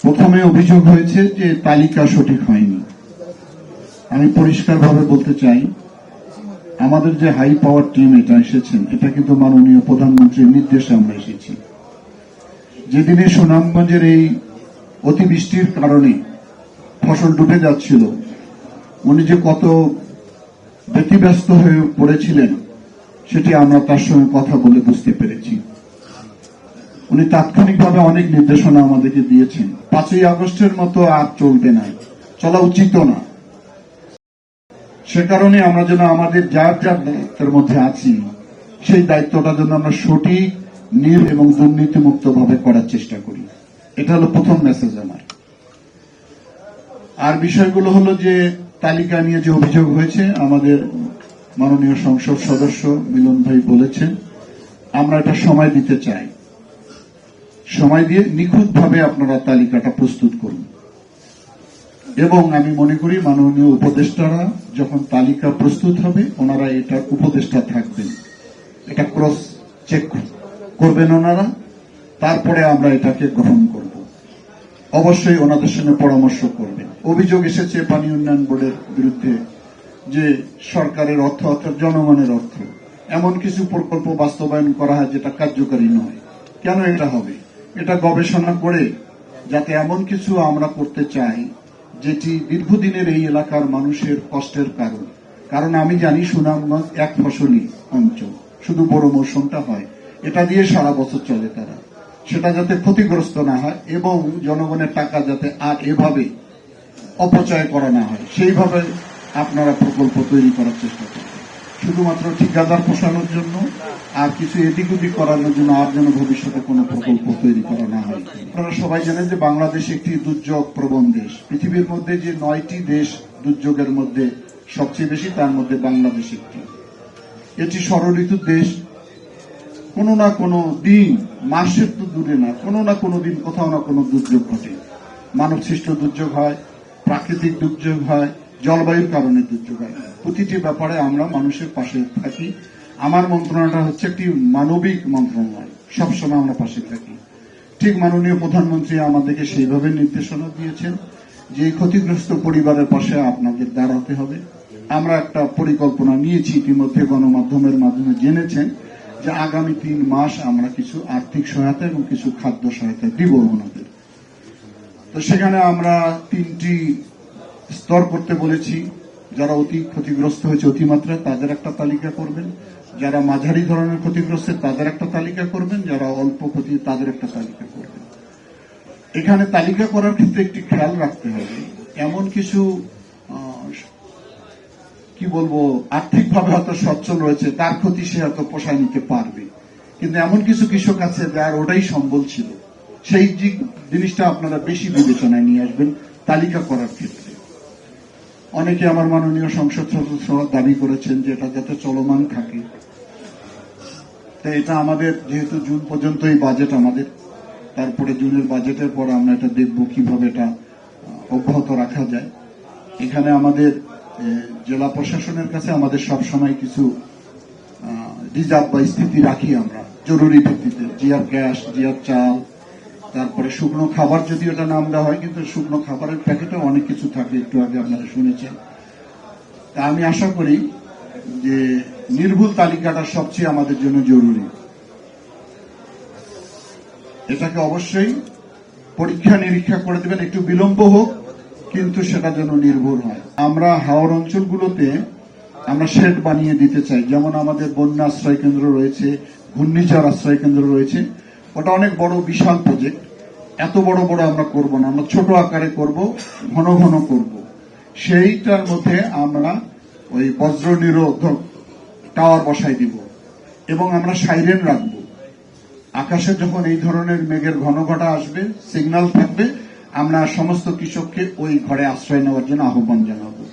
প্রথমে অভিযোগ হয়েছে যে তালিকা সঠিক হয়নি। আমি পরিষ্কারভাবে বলতে চাই, আমাদের যে হাই পাওয়ার টিম এটা এসেছেন, এটা কিন্তু মাননীয় প্রধানমন্ত্রীর নির্দেশে আমরা এসেছি। যেদিনে সুনামগঞ্জের এই অতিবৃষ্টির কারণে ফসল ডুবে যাচ্ছিল, উনি যে কত ব্যতিব্যস্ত হয়ে পড়েছিলেন সেটি আমরা তার সঙ্গে কথা বলে বুঝতে পেরেছি। উনি তাৎক্ষণিকভাবে অনেক নির্দেশনা আমাদেরকে দিয়েছেন। 5ই আগস্টের মতো আর চলবে না, চলা উচিত না। সে কারণে আমরা যেন আমাদের যার যার দায়িত্বের মধ্যে আছি সেই দায়িত্বটা যেন আমরা সঠিক, এবং দুর্নীতিমুক্ত ভাবে করার চেষ্টা করি। এটা হলো প্রথম মেসেজ আমার। আর বিষয়গুলো হলো যে তালিকা নিয়ে যে অভিযোগ হয়েছে, আমাদের মাননীয় সংসদ সদস্য মিলন ভাই বলেছেন আমরা এটা সময় দিতে চাই, সময় দিয়ে নিখুঁতভাবে আপনারা তালিকাটা প্রস্তুত করুন। এবং আমি মনে করি মাননীয় উপদেষ্টারা যখন তালিকা প্রস্তুত হবে, ওনারা এটা উপদেষ্টা থাকবেন, এটা ক্রস চেক করবেন ওনারা, তারপরে আমরা এটাকে গ্রহণ করব। অবশ্যই ওনাদের সঙ্গে পরামর্শ করবেন। অভিযোগ এসেছে পানি উন্নয়ন বোর্ডের বিরুদ্ধে যে সরকারের অর্থ অর্থাৎ জনগণের অর্থ এমন কিছু প্রকল্প বাস্তবায়ন করা হয় যেটা কার্যকরী নয়। কেন এটা হবে? এটা গবেষণা করে যাতে এমন কিছু আমরা করতে চাই যেটি দীর্ঘদিনের এই এলাকার মানুষের কষ্টের কারণ। কারণ আমি জানি সুনামগঞ্জ এক ফসলি অঞ্চল, শুধু বড় মৌসুমটা হয়, এটা দিয়ে সারা বছর চলে তারা। সেটা যাতে ক্ষতিগ্রস্ত না হয় এবং জনগণের টাকা যাতে আর এভাবে অপচয় করা না হয়, সেইভাবে আপনারা প্রকল্প তৈরি করার চেষ্টা করবেন। শুধুমাত্র ঠিকাদার পোষানোর জন্য আর কিছু এদিক ওদিক করানোর জন্য আর যেন ভবিষ্যতে কোনো প্রকল্প তৈরি করা না হয়। আপনারা সবাই জানেন যে বাংলাদেশ একটি দুর্যোগ প্রবণ দেশ। পৃথিবীর মধ্যে যে 9টি দেশ দুর্যোগের মধ্যে সবচেয়ে বেশি, তার মধ্যে বাংলাদেশ একটি। এটি ষড়ঋতুর দেশ। কোনো না কোনো দিন, মাসের তো দূরে না, কোনো না কোনো দিন কোথাও না কোনো দুর্যোগ ঘটে। মানব সৃষ্ট দুর্যোগ হয়, প্রাকৃতিক দুর্যোগ হয়, জলবায়ুর কারণে দুর্যোগ হয়। প্রতিটি ব্যাপারে আমরা মানুষের পাশে থাকি। আমার মন্ত্রণালয়টা হচ্ছে একটি মানবিক মন্ত্রণালয়, সবসময় আমরা পাশে থাকি। ঠিক মাননীয় প্রধানমন্ত্রী আমাদেরকে সেইভাবে নির্দেশনা দিয়েছেন যে ক্ষতিগ্রস্ত পরিবারের পাশে আপনাদের দাঁড়াতে হবে। আমরা একটা পরিকল্পনা নিয়েছি, ইতিমধ্যে গণমাধ্যমের মাধ্যমে জেনেছেন যে আগামী 3 মাস আমরা কিছু আর্থিক সহায়তা এবং কিছু খাদ্য সহায়তা দিব ওনাদের। তো সেখানে আমরা 3টি স্তর করতে বলেছি। যারা অতি ক্ষতিগ্রস্ত হয়েছে অতিমাত্রা, তাদের একটা তালিকা করবেন। যারা মাঝারি ধরনের ক্ষতিগ্রস্ত, তাদের একটা তালিকা করবেন। যারা অল্প ক্ষতি, তাদের একটা তালিকা করবেন। এখানে তালিকা করার ক্ষেত্রে একটি খেয়াল রাখতে হবে, এমন কিছু কি বলবো আর্থিকভাবে হয়তো সচ্ছল রয়েছে, তার ক্ষতি সে হয়তো পোষায় নিতে পারবে, কিন্তু এমন কিছু কৃষক আছে যার ওটাই সম্বল ছিল। সেই জিনিসটা আপনারা বেশি বিবেচনায় নিয়ে আসবেন তালিকা করার ক্ষেত্রে। অনেকে আমার মাননীয় সংসদ সদস্য দাবি করেছেন যে এটা যাতে চলমান থাকে। তো এটা আমাদের যেহেতু জুন পর্যন্তই বাজেট আমাদের, তারপরে জুনের বাজেটের পর আমরা এটা দেখব কিভাবে এটা অব্যাহত রাখা যায়। এখানে আমাদের জেলা প্রশাসনের কাছে আমাদের সবসময় কিছু রিজার্ভ বা স্থিতি রাখি আমরা জরুরি ভিত্তিতে, জিআর গ্যাস, জিআর চাল, তারপরে শুকনো খাবার, যদি ওটা নাম দেওয়া হয়, কিন্তু শুকনো খাবারের প্যাকেটে অনেক কিছু থাকে, একটু আগে আপনারা শুনেছেন। তা আমি আশা করি যে নির্ভুল তালিকাটা সবচেয়ে আমাদের জন্য জরুরি। এটাকে অবশ্যই পরীক্ষা নিরীক্ষা করে দেবেন, একটু বিলম্ব হোক, কিন্তু সেটা যেন নির্ভুল হয়। আমরা হাওর অঞ্চলগুলোতে আমরা শেড বানিয়ে দিতে চাই। যেমন আমাদের বন্যা আশ্রয় কেন্দ্র রয়েছে, ঘূর্ণিঝড় আশ্রয় কেন্দ্র রয়েছে। ওটা অনেক বড় বিশাল প্রজেক্ট, এত বড় বড় আমরা করব না, আমরা ছোট আকারে করব, ঘন ঘন করব। সেইটার মধ্যে আমরা ওই বজ্র নিরোধক টাওয়ার বসাই দিব এবং আমরা সাইরেন রাখব। আকাশে যখন এই ধরনের মেঘের ঘন ঘটা আসবে, সিগন্যাল থাকবে, আমরা সমস্ত কৃষককে ওই ঘরে আশ্রয় নেওয়ার জন্য আহ্বান জানাবো।